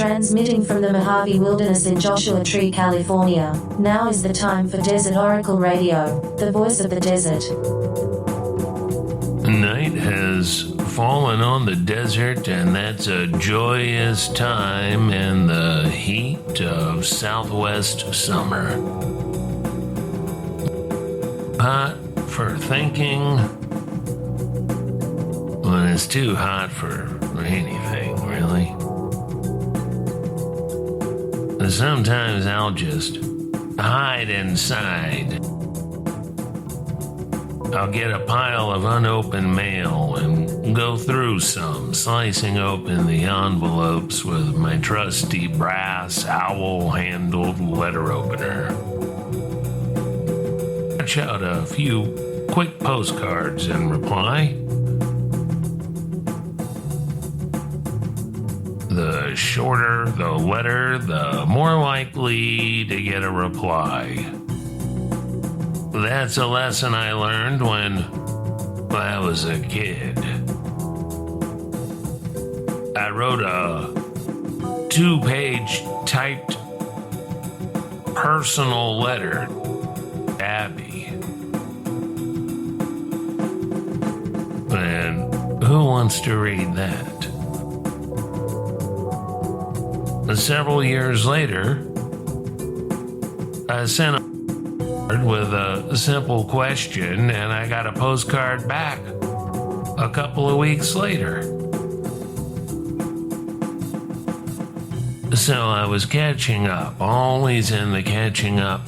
Transmitting from the Mojave Wilderness in Joshua Tree, California. Now is the time for Desert Oracle Radio, the voice of the desert. Night has fallen on the desert, and that's a joyous time in the heat of southwest summer. Hot for thinking when it's too hot for anything, really. Sometimes I'll just hide inside. I'll get a pile of unopened mail and go through some, slicing open the envelopes with my trusty brass owl-handled letter opener. Catch out a few quick postcards in reply. The shorter the letter, the more likely to get a reply. That's a lesson I learned when I was a kid. I wrote a 2-page typed personal letter to Abby. And who wants to read that? Several years later, I sent a with a simple question, and I got a postcard back a couple of weeks later. So I was catching up, always in the catching up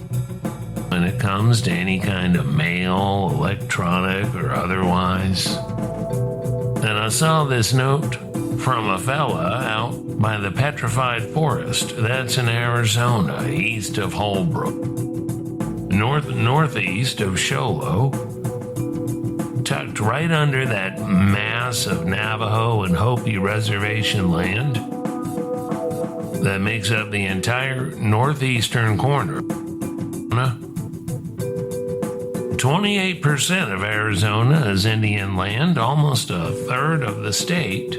when it comes to any kind of mail, electronic or otherwise. And I saw this note from a fella out by the Petrified Forest. That's in Arizona, east of Holbrook. Northeast of Show Low, tucked right under that mass of Navajo and Hopi reservation land that makes up the entire northeastern corner. 28% of Arizona is Indian land, almost a third of the state.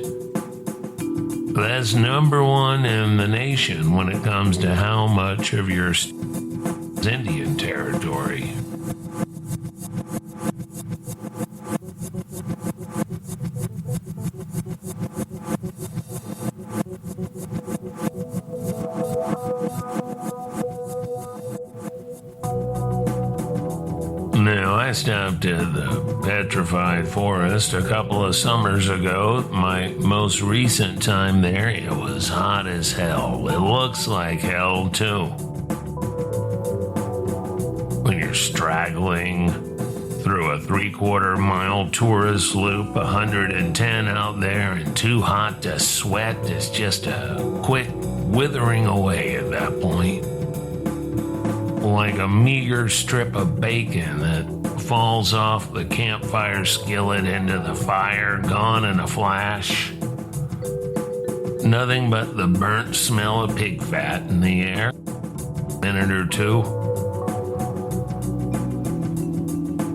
That's number one in the nation when it comes to how much of your Indian territory. Now, I stopped at the Petrified Forest a couple of summers ago. My most recent time there, it was hot as hell. It looks like hell, too. When you're straggling through a 3/4 mile tourist loop, 110 out there and too hot to sweat, it's just a quick withering away at that point. Like a meager strip of bacon that falls off the campfire skillet into the fire, gone in a flash. Nothing but the burnt smell of pig fat in the air. A minute or two.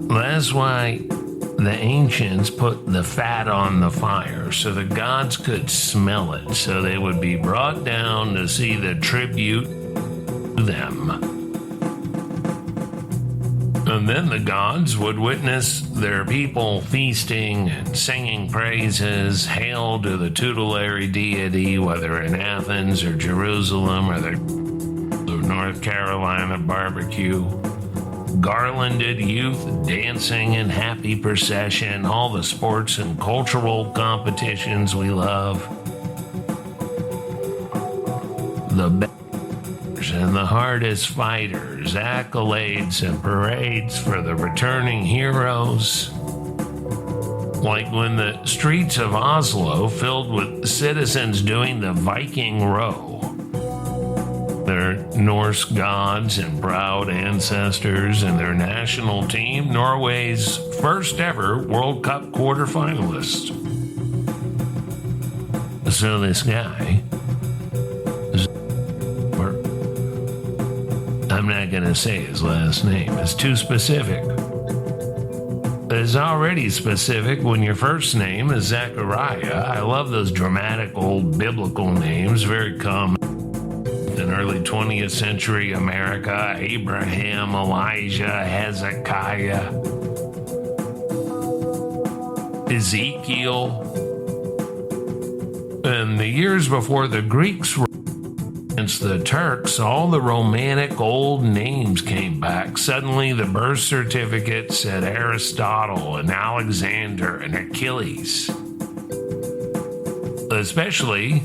That's why the ancients put the fat on the fire so the gods could smell it, so they would be brought down to see the tribute to them. And then the gods would witness their people feasting and singing praises, hail to the tutelary deity, whether in Athens or Jerusalem or the North Carolina barbecue. Garlanded youth dancing in happy procession, all the sports and cultural competitions we love. The best and the hardest fighters, accolades and parades for the returning heroes. Like when the streets of Oslo filled with citizens doing the Viking row. Their Norse gods and proud ancestors and their national team, Norway's first ever World Cup quarterfinalist. So this guy, I'm not going to say his last name, it's too specific. is already specific when your first name is Zechariah. I love those dramatic old biblical names, very common in early 20th century America. Abraham, Elijah, Hezekiah, Ezekiel. In the years before the Greeks were against the Turks, all the romantic old names came back. Suddenly, the birth certificate said Aristotle and Alexander and Achilles, especially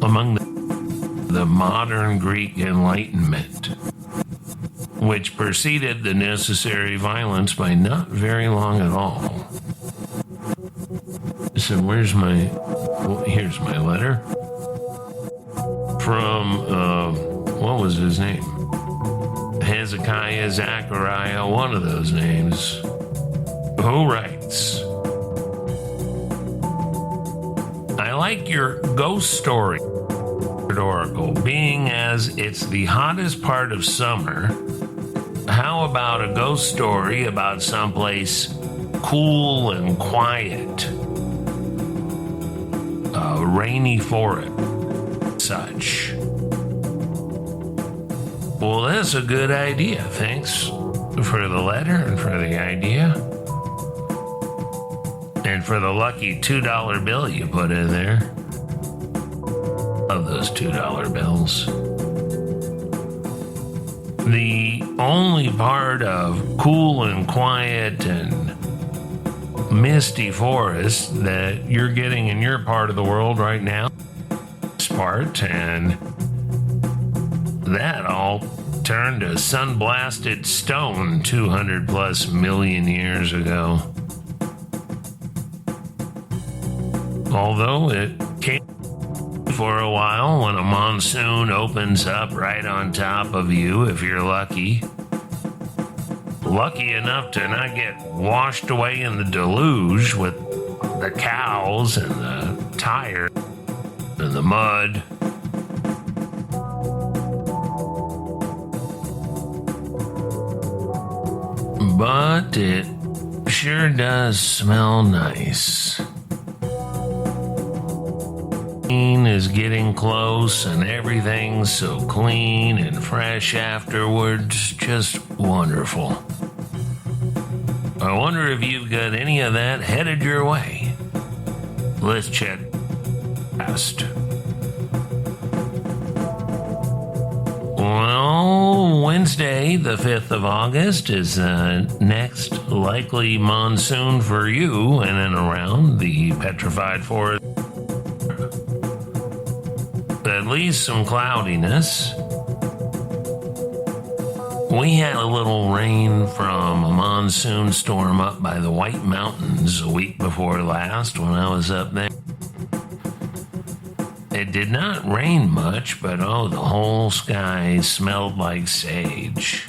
among the modern Greek Enlightenment, which preceded the necessary violence by not very long at all. So here's my letter from, what was his name? Hezekiah, Zechariah, one of those names, who writes, I like your ghost story, Oracle, being as it's the hottest part of summer. How about a ghost story about someplace cool and quiet? A rainy forest, such. Well, that's a good idea. Thanks for the letter and for the idea. And for the lucky $2 bill you put in there. Of those $2 bills. The only part of cool and quiet and misty forest that you're getting in your part of the world right now, this part, and that all turned to sun-blasted stone 200 plus million years ago. Although it came for a while when a monsoon opens up right on top of you, if you're lucky enough to not get washed away in the deluge with the cows and the tires and the mud. But it sure does smell nice. Is getting close and everything's so clean and fresh afterwards. Just wonderful. I wonder if you've got any of that headed your way. Let's check fast. Well, Wednesday, the 5th of August, is the next likely monsoon for you in and around the Petrified Forest. At least some cloudiness. We had a little rain from a monsoon storm up by the White Mountains a week before last when I was up there. It did not rain much, but the whole sky smelled like sage.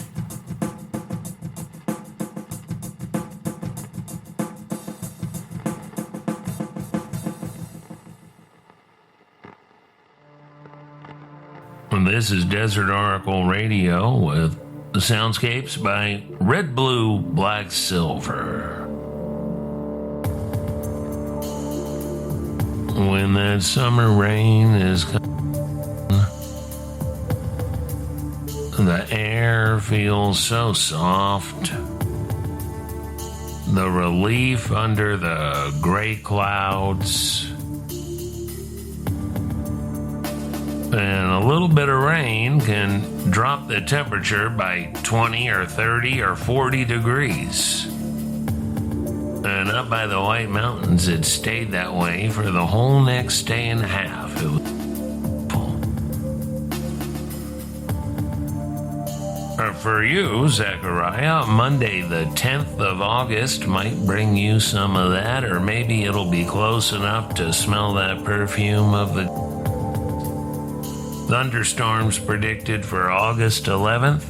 This is Desert Oracle Radio with the soundscapes by Red, Blue, Black, Silver. When that summer rain is coming, the air feels so soft. The relief under the gray clouds. And a little bit of rain can drop the temperature by 20 or 30 or 40 degrees. And up by the White Mountains, it stayed that way for the whole next day and a half. It was for you, Zechariah, Monday the 10th of August might bring you some of that, or maybe it'll be close enough to smell that perfume of the thunderstorms predicted for August 11th,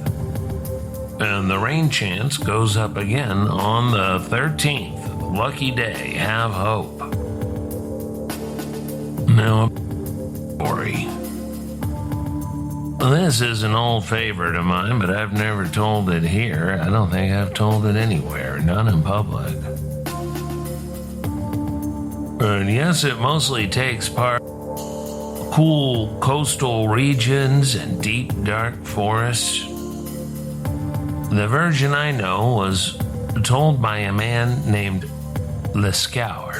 and the rain chance goes up again on the 13th. Lucky day, have hope. Now, story. This is an old favorite of mine, but I've never told it here. I don't think I've told it anywhere, not in public. And yes, it mostly takes part in cool coastal regions and deep, dark forests. The version I know was told by a man named Lescaur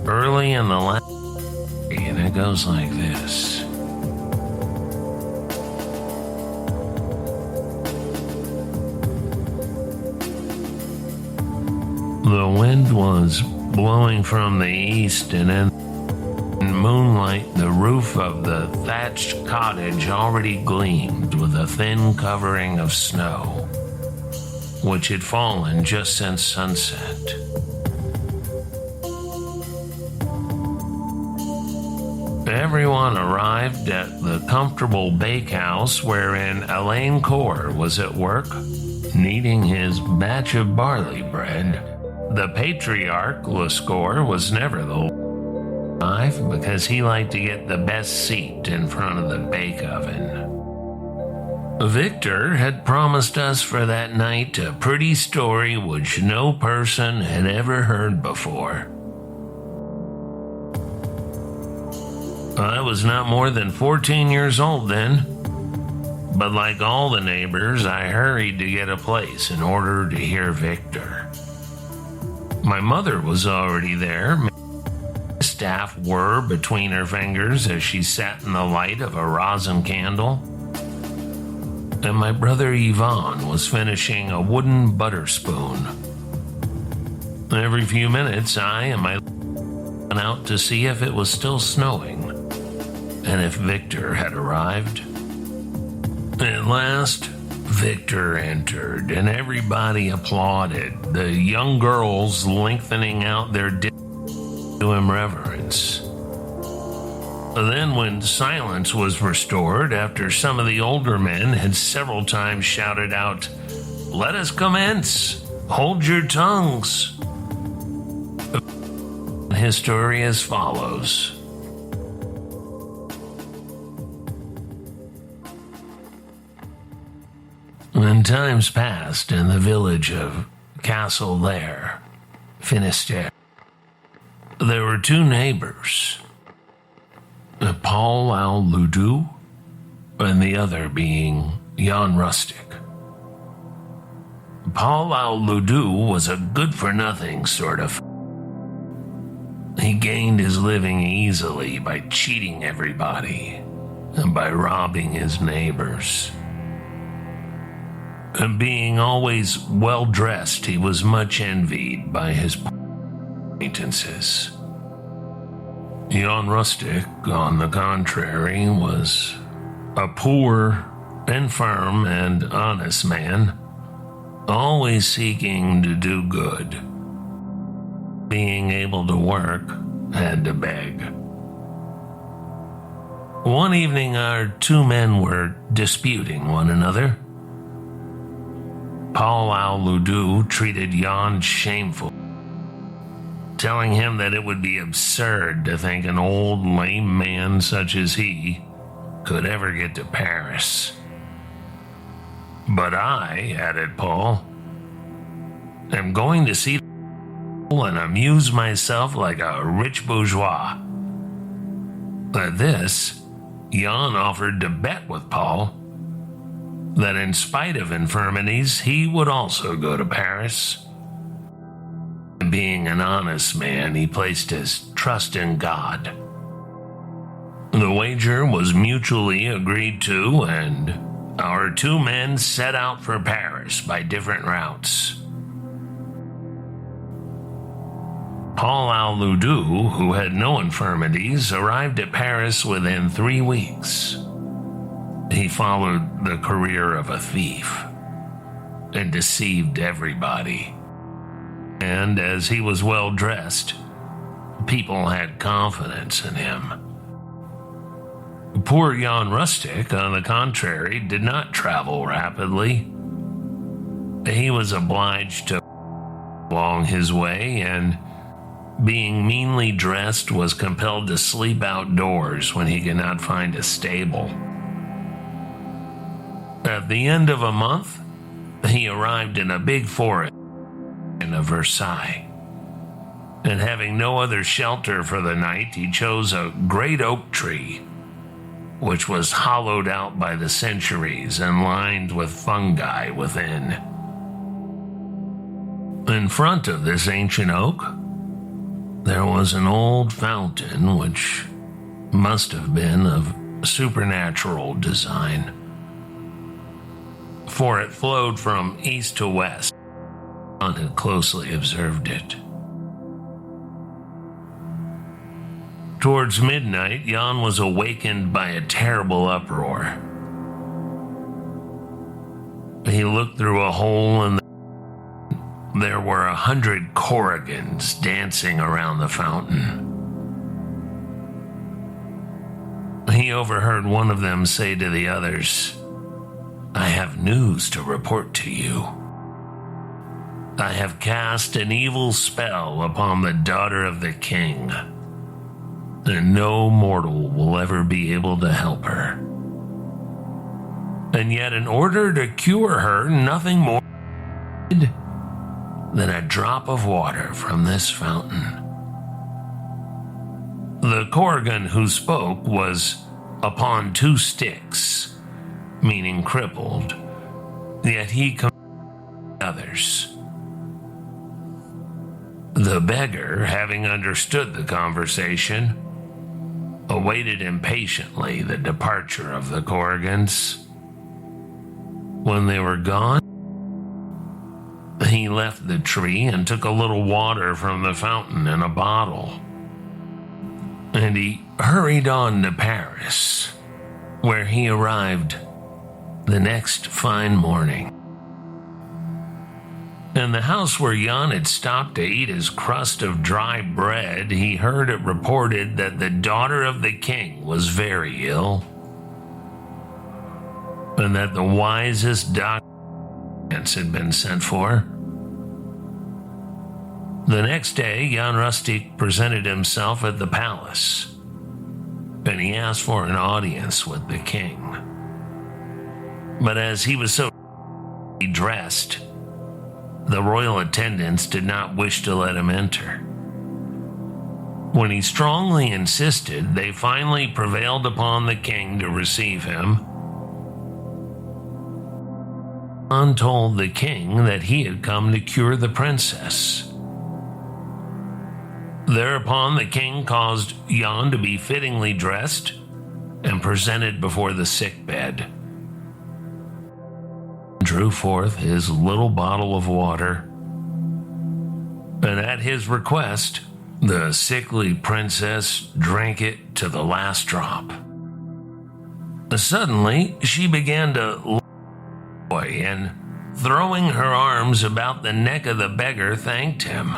early in the last century, and it goes like this. The wind was blowing from the east, and in moonlight, the roof of the thatched cottage already gleamed with a thin covering of snow, which had fallen just since sunset. Everyone arrived at the comfortable bakehouse wherein Alain Coeur was at work, kneading his batch of barley bread. The patriarch, Lescaur, was never the alive because he liked to get the best seat in front of the bake oven. Victor had promised us for that night a pretty story which no person had ever heard before. I was not more than 14 years old then, but like all the neighbors, I hurried to get a place in order to hear Victor. My mother was already there. The staff whirred between her fingers as she sat in the light of a rosin candle. And my brother Yvonne was finishing a wooden butter spoon. Every few minutes, I and my went out to see if it was still snowing and if Victor had arrived. At last, Victor entered, and everybody applauded, the young girls lengthening out their to him reverence. Then, when silence was restored after some of the older men had several times shouted out, "Let us commence! Hold your tongues!" His story as follows. When times passed in the village of Castle Lair, Finisterre, there were two neighbors, Paul Al Ludu and the other being Jan Rustic. Paul Al Ludu was a good-for-nothing sort of. He gained his living easily by cheating everybody and by robbing his neighbors. And being always well-dressed, he was much envied by his acquaintances. Jan Rustic, on the contrary, was a poor, infirm, and honest man, always seeking to do good. Being able to work, had to beg. One evening, our two men were disputing one another. Paul Al Ludu treated Jan shamefully, telling him that it would be absurd to think an old lame man such as he could ever get to Paris. But I, added Paul, am going to see and amuse myself like a rich bourgeois. At this, Jan offered to bet with Paul that in spite of infirmities, he would also go to Paris. Being an honest man, he placed his trust in God. The wager was mutually agreed to, and our two men set out for Paris by different routes. Paul Al Ludu, who had no infirmities, arrived at Paris within 3 weeks. He followed the career of a thief and deceived everybody. And as he was well dressed, people had confidence in him. Poor Jan Rustic, on the contrary, did not travel rapidly. He was obliged to along his way, and being meanly dressed, was compelled to sleep outdoors when he could not find a stable. At the end of a month, he arrived in a big forest in Versailles. And having no other shelter for the night, he chose a great oak tree, which was hollowed out by the centuries and lined with fungi within. In front of this ancient oak, there was an old fountain which must have been of supernatural design, for it flowed from east to west. John had closely observed it. Towards midnight, Jan was awakened by a terrible uproar. He looked through a hole and there were 100 Korrigans dancing around the fountain. He overheard one of them say to the others, "I have news to report to you. I have cast an evil spell upon the daughter of the king, and no mortal will ever be able to help her. And yet, in order to cure her, nothing more than a drop of water from this fountain." The Korrigan who spoke was upon 2 sticks, meaning crippled, yet he commanded others. The beggar, having understood the conversation, awaited impatiently the departure of the Korrigans. When they were gone, he left the tree and took a little water from the fountain in a bottle. And he hurried on to Paris, where he arrived the next fine morning. In the house where Jan had stopped to eat his crust of dry bread, he heard it reported that the daughter of the king was very ill, and that the wisest doctors had been sent for. The next day, Jan Rustic presented himself at the palace, and he asked for an audience with the king. But as he was so dressed, the royal attendants did not wish to let him enter. When he strongly insisted, they finally prevailed upon the king to receive him. Jan told the king that he had come to cure the princess. Thereupon the king caused Jan to be fittingly dressed and presented before the sick bed. Drew forth his little bottle of water, and at his request, the sickly princess drank it to the last drop. Suddenly, she began to laugh, and throwing her arms about the neck of the beggar, thanked him.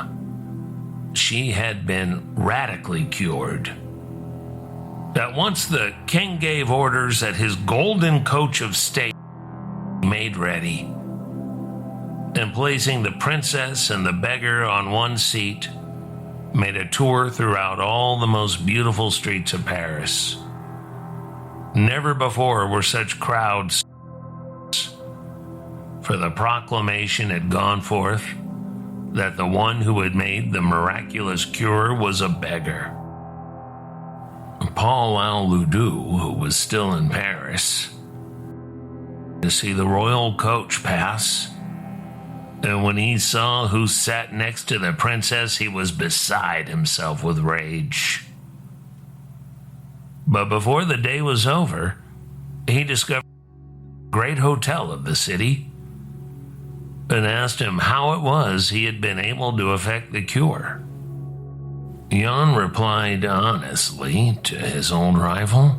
She had been radically cured. At once the king gave orders that his golden coach of state be made ready, and placing the princess and the beggar on one seat, made a tour throughout all the most beautiful streets of Paris. Never before were such crowds, for the proclamation had gone forth that the one who had made the miraculous cure was a beggar. Paul Al-Ludu, who was still in Paris, to see the royal coach pass, and when he saw who sat next to the princess, he was beside himself with rage. But before the day was over, he discovered a great hotel of the city and asked him how it was he had been able to effect the cure. Jan replied honestly to his old rival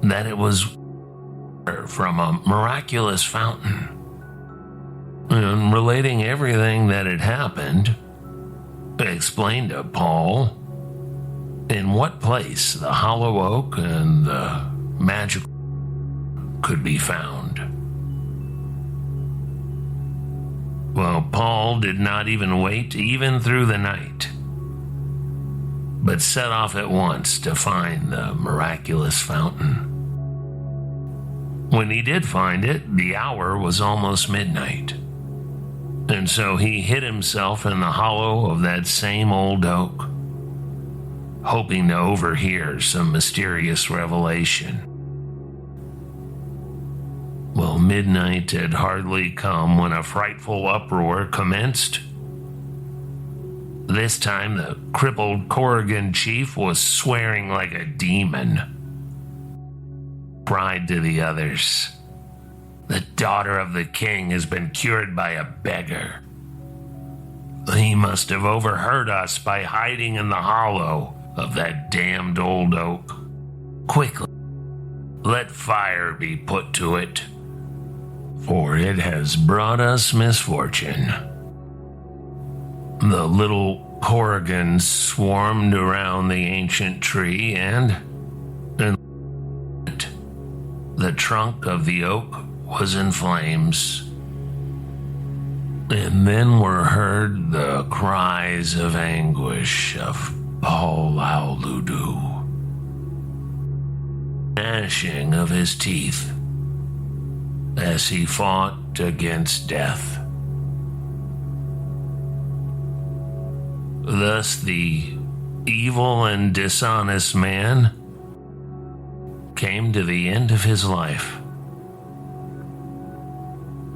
that it was from a miraculous fountain, and relating everything that had happened, explained to Paul in what place the hollow oak and the magic could be found. Well, Paul did not even wait even through the night, but set off at once to find the miraculous fountain. When he did find it, the hour was almost midnight. And so he hid himself in the hollow of that same old oak, hoping to overhear some mysterious revelation. Well, midnight had hardly come when a frightful uproar commenced. This time, the crippled Corrigan chief was swearing like a demon. Cried to the others, "The daughter of the king has been cured by a beggar. He must have overheard us by hiding in the hollow of that damned old oak. Quickly, let fire be put to it, for it has brought us misfortune." The little Corrigans swarmed around the ancient tree and the trunk of the oak was in flames. And then were heard the cries of anguish of Paul Auludu, gnashing of his teeth as he fought against death. Thus the evil and dishonest man came to the end of his life,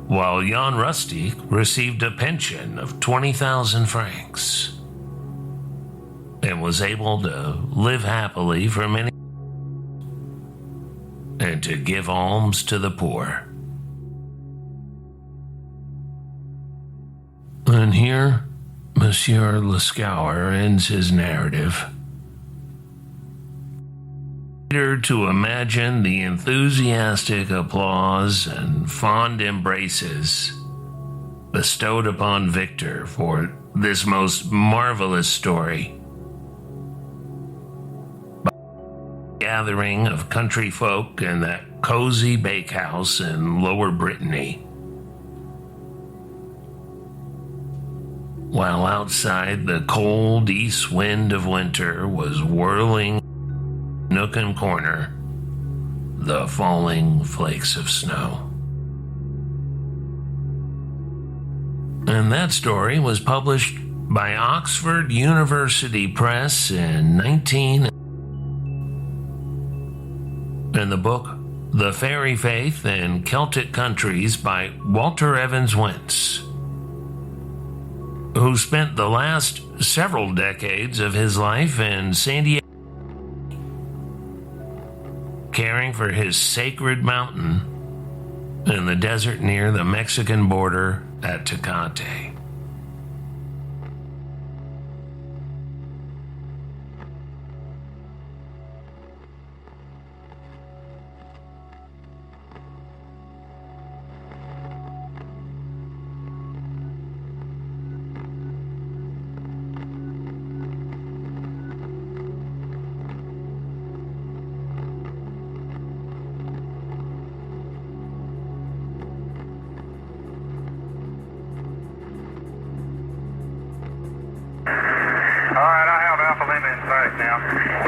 while Jan Rustic received a pension of 20,000 francs and was able to live happily for many and to give alms to the poor. And here, Monsieur Lescauer ends his narrative. To imagine the enthusiastic applause and fond embraces bestowed upon Victor for this most marvelous story. By a gathering of country folk in that cozy bakehouse in Lower Brittany, while outside the cold east wind of winter was whirling nook and corner the falling flakes of snow. And that story was published by Oxford University Press in 19... And the book, The Fairy Faith in Celtic Countries by Walter Evans Wentz, who spent the last several decades of his life in San Diego, caring for his sacred mountain in the desert near the Mexican border at Tecate.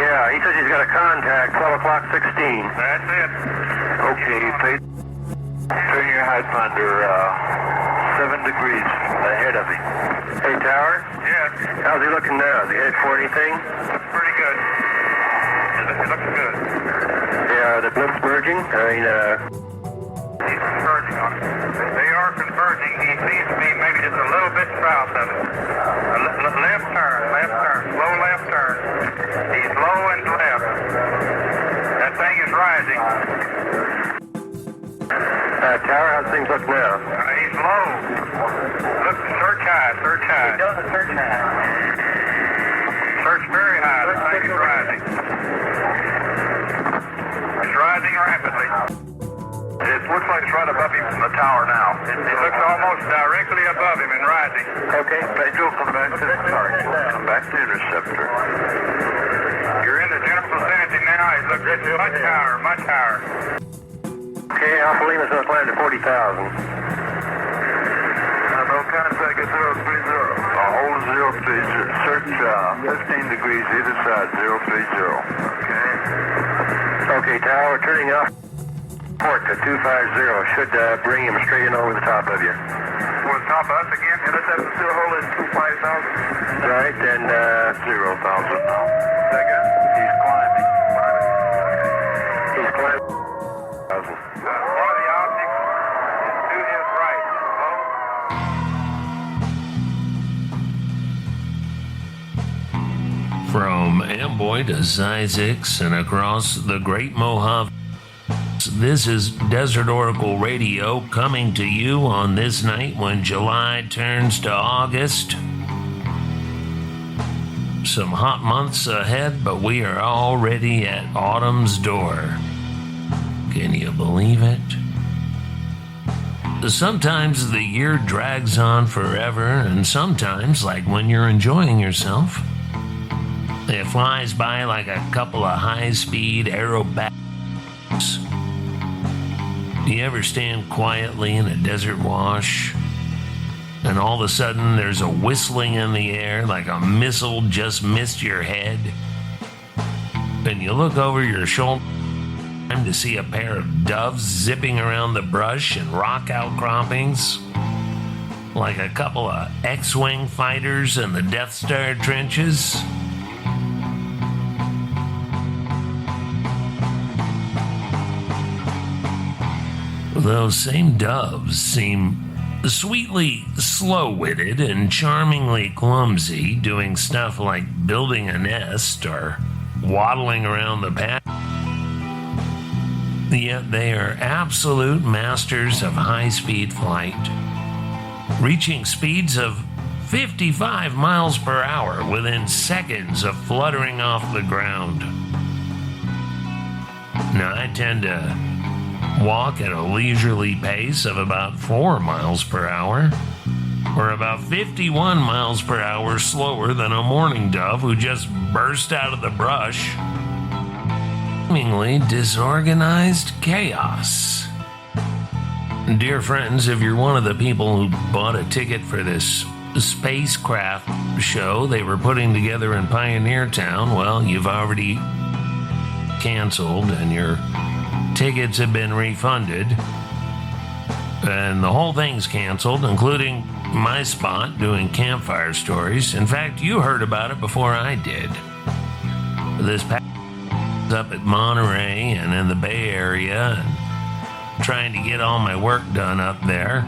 Yeah, he says he's got a contact, 12 o'clock 16. That's it. Okay, turn your hydrofinder 7 degrees ahead of him. Hey, Tower? Yes. How's he looking now? Is he headed for anything? Looks pretty good. It looks good. Yeah, the blips merging? He's converging on it. They are converging. He seems to be maybe just a little bit south of it. Left turn, slow left turn. He's low and left. That thing is rising. Tower, how's things look now? He's low. Look, search high. He doesn't search high. Search very high. The thing is rising. It's rising rapidly. It looks like it's right above him from the tower now. It looks almost directly above him and rising. Okay, Pedro, come back to the target. Come back to interceptor. You're in the general vicinity now. He's looking much higher. Okay, Alpha Lima's going to land at 40,000. No contact at 030. Hold 030. Search 15 degrees either side, 030. Okay. Okay, Tower, turning up. Port to 250 should bring him straight in over the top of you. Over the top of us again? And let's have the still hold is 25,000. Right, and 0,000 now. Second? He's climbing. He's climbing. 1,000. One of the objects is to his right. Hello? From Amboy to Zizix and across the Great Mojave, this is Desert Oracle Radio coming to you on this night when July turns to August. Some hot months ahead, but we are already at autumn's door. Can you believe it? Sometimes the year drags on forever, and sometimes, like when you're enjoying yourself, it flies by like a couple of high-speed aerobatics. Do you ever stand quietly in a desert wash, and all of a sudden there's a whistling in the air like a missile just missed your head? And you look over your shoulder to see a pair of doves zipping around the brush and rock outcroppings, like a couple of X-Wing fighters in the Death Star trenches. Those same doves seem sweetly slow-witted and charmingly clumsy, doing stuff like building a nest or waddling around the path. Yet they are absolute masters of high-speed flight, reaching speeds of 55 miles per hour within seconds of fluttering off the ground. Now, I tend to walk at a leisurely pace of about 4 miles per hour, or about 51 miles per hour slower than a mourning dove who just burst out of the brush. Seemingly disorganized chaos. Dear friends, if you're one of the people who bought a ticket for this spacecraft show they were putting together in Pioneer Town, well, you've already canceled and your tickets have been refunded, and the whole thing's canceled, including my spot doing campfire stories. In fact, you heard about it before I did. This past up at Monterey and in the Bay Area, and trying to get all my work done up there,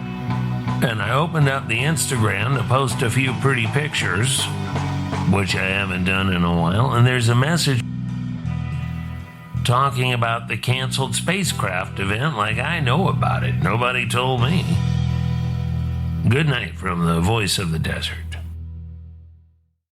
and I opened up the Instagram to post a few pretty pictures, which I haven't done in a while, and there's a message talking about the canceled spacecraft event like I know about it. Nobody told me. Good night from the voice of the desert.